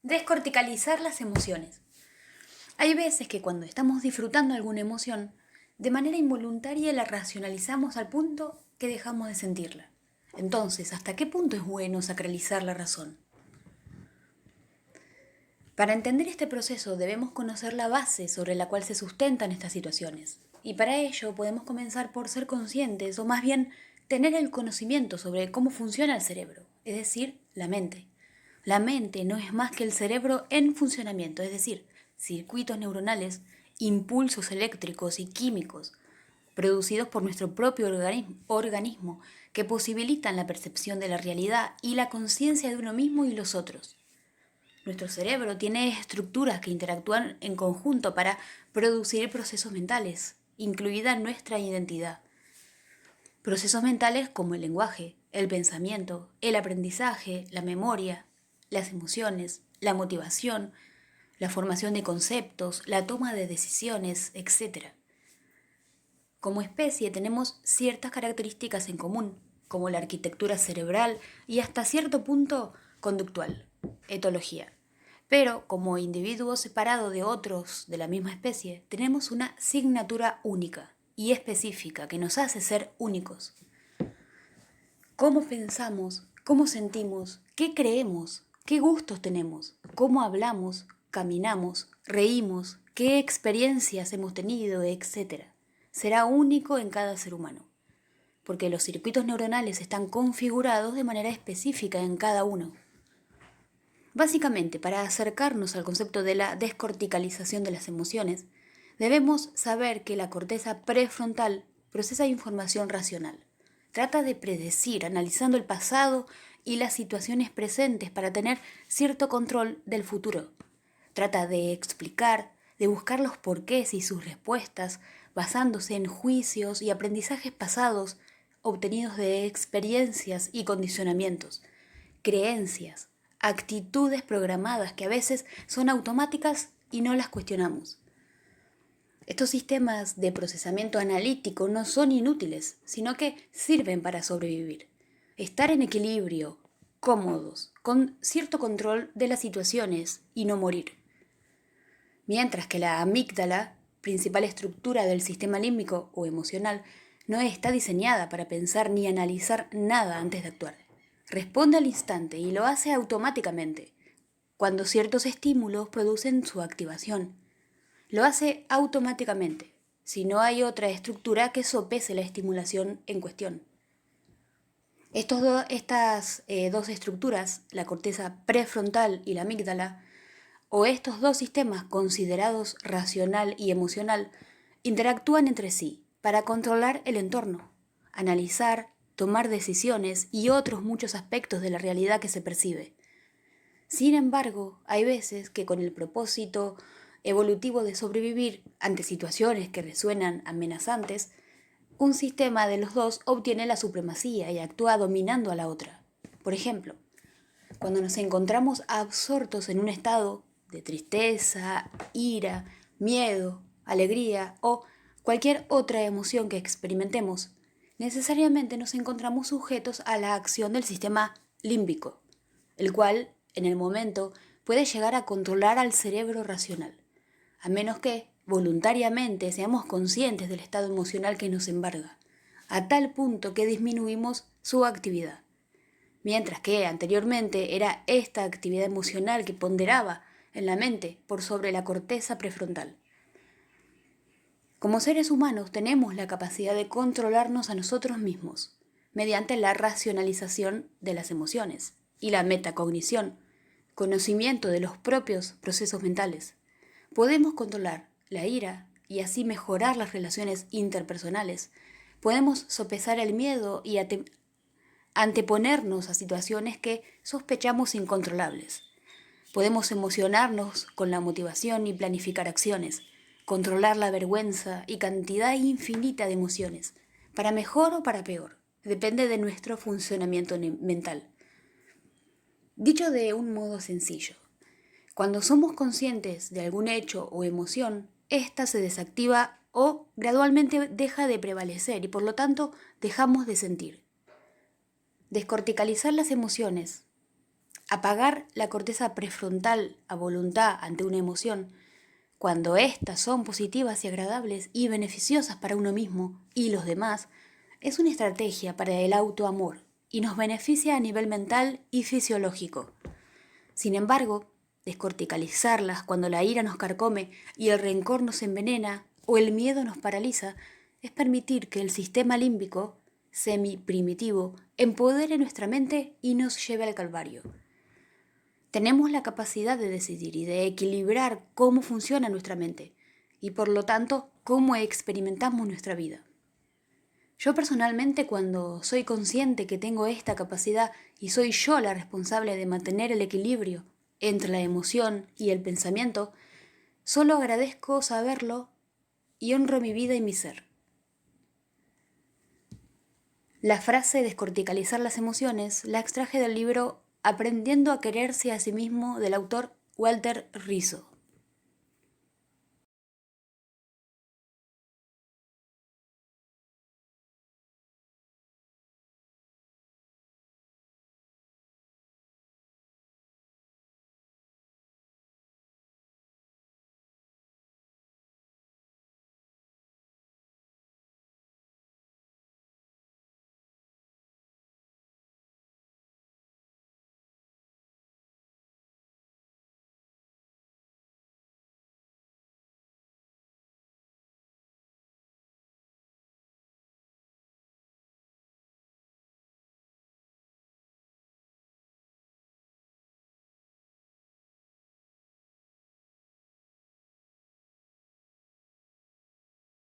Descorticalizar las emociones. Hay veces que cuando estamos disfrutando alguna emoción, de manera involuntaria la racionalizamos al punto que dejamos de sentirla. Entonces, ¿hasta qué punto es bueno sacralizar la razón? Para entender este proceso debemos conocer la base sobre la cual se sustentan estas situaciones. Y para ello podemos comenzar por ser conscientes, o más bien tener el conocimiento sobre cómo funciona el cerebro, es decir, la mente. La mente no es más que el cerebro en funcionamiento, es decir, circuitos neuronales, impulsos eléctricos y químicos producidos por nuestro propio organismo que posibilitan la percepción de la realidad y la conciencia de uno mismo y los otros. Nuestro cerebro tiene estructuras que interactúan en conjunto para producir procesos mentales, incluida nuestra identidad. Procesos mentales como el lenguaje, el pensamiento, el aprendizaje, la memoria, las emociones, la motivación, la formación de conceptos, la toma de decisiones, etc. Como especie tenemos ciertas características en común, como la arquitectura cerebral y hasta cierto punto conductual, etología. Pero como individuos separados de otros de la misma especie, tenemos una signatura única y específica que nos hace ser únicos. Cómo pensamos, cómo sentimos, qué creemos, qué gustos tenemos, cómo hablamos, caminamos, reímos, qué experiencias hemos tenido, etc. Será único en cada ser humano, porque los circuitos neuronales están configurados de manera específica en cada uno. Básicamente, para acercarnos al concepto de la descorticalización de las emociones, debemos saber que la corteza prefrontal procesa información racional. Trata de predecir, analizando el pasado y las situaciones presentes para tener cierto control del futuro. Trata de explicar, de buscar los porqués y sus respuestas, basándose en juicios y aprendizajes pasados obtenidos de experiencias y condicionamientos, creencias, actitudes programadas que a veces son automáticas y no las cuestionamos. Estos sistemas de procesamiento analítico no son inútiles, sino que sirven para sobrevivir. Estar en equilibrio, cómodos, con cierto control de las situaciones y no morir. Mientras que la amígdala, principal estructura del sistema límbico o emocional, no está diseñada para pensar ni analizar nada antes de actuar. Responde al instante y lo hace automáticamente, cuando ciertos estímulos producen su activación. Lo hace automáticamente, si no hay otra estructura que sopese la estimulación en cuestión. Estas dos estructuras, la corteza prefrontal y la amígdala, o estos dos sistemas considerados racional y emocional, interactúan entre sí para controlar el entorno, analizar, tomar decisiones y otros muchos aspectos de la realidad que se percibe. Sin embargo, hay veces que con el propósito evolutivo de sobrevivir ante situaciones que resuenan amenazantes, un sistema de los dos obtiene la supremacía y actúa dominando a la otra. Por ejemplo, cuando nos encontramos absortos en un estado de tristeza, ira, miedo, alegría o cualquier otra emoción que experimentemos, necesariamente nos encontramos sujetos a la acción del sistema límbico, el cual, en el momento, puede llegar a controlar al cerebro racional, a menos que, voluntariamente, seamos conscientes del estado emocional que nos embarga, a tal punto que disminuimos su actividad. Mientras que anteriormente era esta actividad emocional que ponderaba en la mente por sobre la corteza prefrontal. Como seres humanos tenemos la capacidad de controlarnos a nosotros mismos mediante la racionalización de las emociones y la metacognición, conocimiento de los propios procesos mentales. Podemos controlar la ira y así mejorar las relaciones interpersonales. Podemos sopesar el miedo y anteponernos a situaciones que sospechamos incontrolables. Podemos emocionarnos con la motivación y planificar acciones, controlar la vergüenza y cantidad infinita de emociones, para mejor o para peor, depende de nuestro funcionamiento mental. Dicho de un modo sencillo, cuando somos conscientes de algún hecho o emoción, ésta se desactiva o gradualmente deja de prevalecer y por lo tanto dejamos de sentir. Descorticalizar las emociones Apagar la corteza prefrontal a voluntad ante una emoción, cuando éstas son positivas y agradables y beneficiosas para uno mismo y los demás, es una estrategia para el autoamor y nos beneficia a nivel mental y fisiológico. Sin embargo, descorticalizarlas cuando la ira nos carcome y el rencor nos envenena o el miedo nos paraliza es permitir que el sistema límbico, semi-primitivo, empodere nuestra mente y nos lleve al calvario. Tenemos la capacidad de decidir y de equilibrar cómo funciona nuestra mente y por lo tanto cómo experimentamos nuestra vida. Yo personalmente, cuando soy consciente que tengo esta capacidad y soy yo la responsable de mantener el equilibrio entre la emoción y el pensamiento, solo agradezco saberlo y honro mi vida y mi ser. La frase descorticalizar las emociones la extraje del libro Aprendiendo a quererse a sí mismo del autor Walter Rizzo.